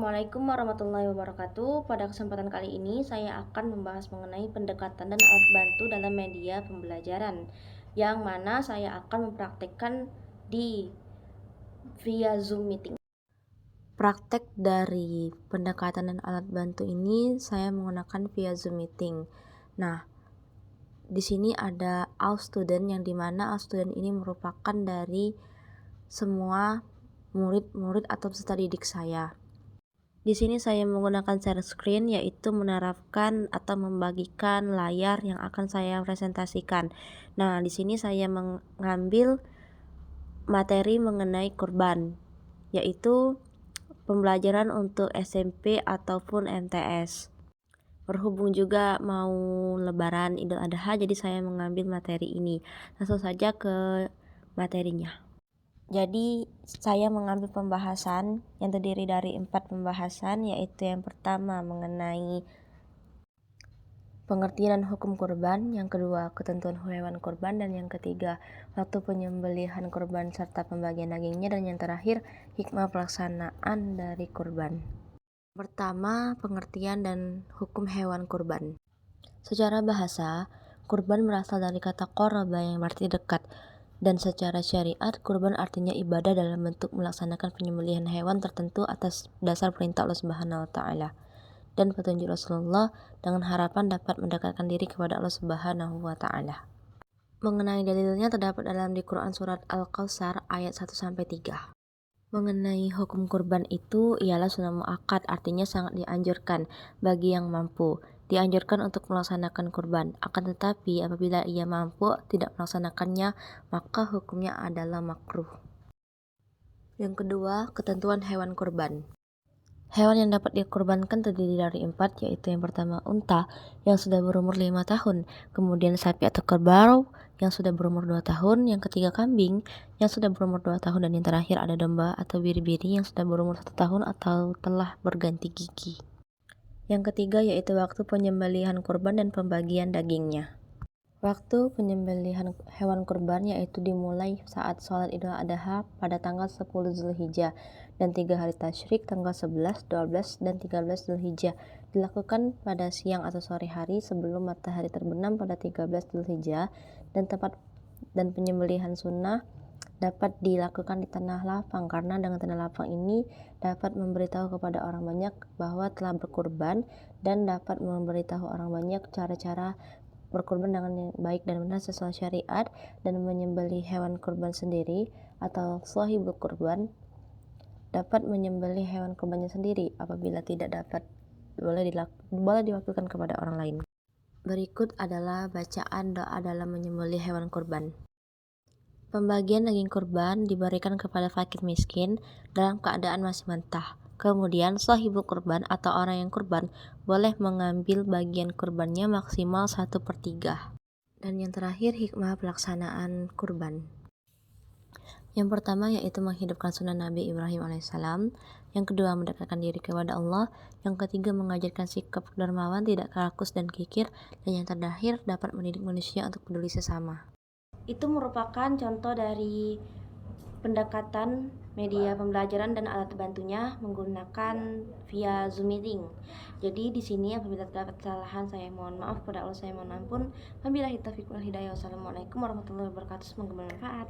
Assalamualaikum warahmatullahi wabarakatuh. Pada kesempatan kali ini saya akan membahas mengenai pendekatan dan alat bantu dalam media pembelajaran, yang mana saya akan mempraktekkan di via Zoom meeting. Praktek dari pendekatan dan alat bantu ini saya menggunakan via Zoom meeting. Nah, di sini ada all student, yang dimana all student ini merupakan dari semua murid-murid atau peserta didik saya. Di sini saya menggunakan share screen, yaitu menerapkan atau membagikan layar yang akan saya presentasikan. Nah, di sini saya mengambil materi mengenai kurban, yaitu pembelajaran untuk SMP ataupun MTS. Berhubung juga mau Lebaran Idul Adha, jadi saya mengambil materi ini. Langsung saja ke materinya. Jadi saya mengambil pembahasan yang terdiri dari 4 pembahasan, yaitu yang pertama mengenai pengertian dan hukum kurban, yang kedua ketentuan hewan kurban, dan yang ketiga waktu penyembelihan kurban serta pembagian dagingnya, dan yang terakhir hikmah pelaksanaan dari kurban. Pertama, pengertian dan hukum hewan kurban. Secara bahasa, kurban berasal dari kata qoroba yang berarti dekat. Dan secara syariat, kurban artinya ibadah dalam bentuk melaksanakan penyembelihan hewan tertentu atas dasar perintah Allah Subhanahu wa taala dan petunjuk Rasulullah, dengan harapan dapat mendekatkan diri kepada Allah Subhanahu wa taala. Mengenai dalilnya terdapat dalam di Quran surat Al-Kautsar ayat 1 sampai 3. Mengenai hukum kurban itu ialah sunnah muakkad, artinya sangat dianjurkan bagi yang mampu. Dianjurkan untuk melaksanakan kurban, akan tetapi apabila ia mampu tidak melaksanakannya, maka hukumnya adalah makruh. Yang kedua, ketentuan hewan kurban. Hewan yang dapat dikurbankan terdiri dari 4, yaitu yang pertama unta yang sudah berumur 5 tahun, kemudian sapi atau kerbau yang sudah berumur 2 tahun, yang ketiga kambing yang sudah berumur 2 tahun, dan yang terakhir ada domba atau biri-biri yang sudah berumur 1 tahun atau telah berganti gigi. Yang ketiga yaitu waktu penyembelihan kurban dan pembagian dagingnya. Waktu penyembelihan hewan kurban yaitu dimulai saat sholat Idul Adha pada tanggal 10 Zulhijjah dan 3 hari tasyrik tanggal 11, 12, dan 13 Zulhijjah. Dilakukan pada siang atau sore hari sebelum matahari terbenam pada 13 Zulhijjah, dan penyembelihan sunnah dapat dilakukan di tanah lapang, karena dengan tanah lapang ini dapat memberitahu kepada orang banyak bahwa telah berkurban dan dapat memberitahu orang banyak cara-cara berkurban dengan baik dan benar sesuai syariat, dan menyembelih hewan kurban sendiri atau shahibul kurban dapat menyembelih hewan kurbannya sendiri. Apabila tidak dapat, boleh diwakilkan kepada orang lain. Berikut adalah bacaan doa dalam menyembelih hewan kurban. Pembagian daging kurban diberikan kepada fakir miskin dalam keadaan masih mentah. Kemudian shahibul kurban atau orang yang kurban boleh mengambil bagian kurbannya maksimal 1/3. Dan yang terakhir hikmah pelaksanaan kurban. Yang pertama yaitu menghidupkan sunnah Nabi Ibrahim alaihissalam. Yang kedua mendekatkan diri kepada Allah. Yang ketiga mengajarkan sikap dermawan, tidak rakus dan kikir. Dan yang terakhir dapat mendidik manusia untuk peduli sesama. Itu merupakan contoh dari pendekatan media pembelajaran dan alat bantunya menggunakan via Zoom meeting. Jadi di sini apabila terdapat kesalahan saya mohon maaf, kepada Allah saya mohon ampun. Wabillahi taufiq wal hidayah. Wassalamualaikum warahmatullahi wabarakatuh. Semoga bermanfaat.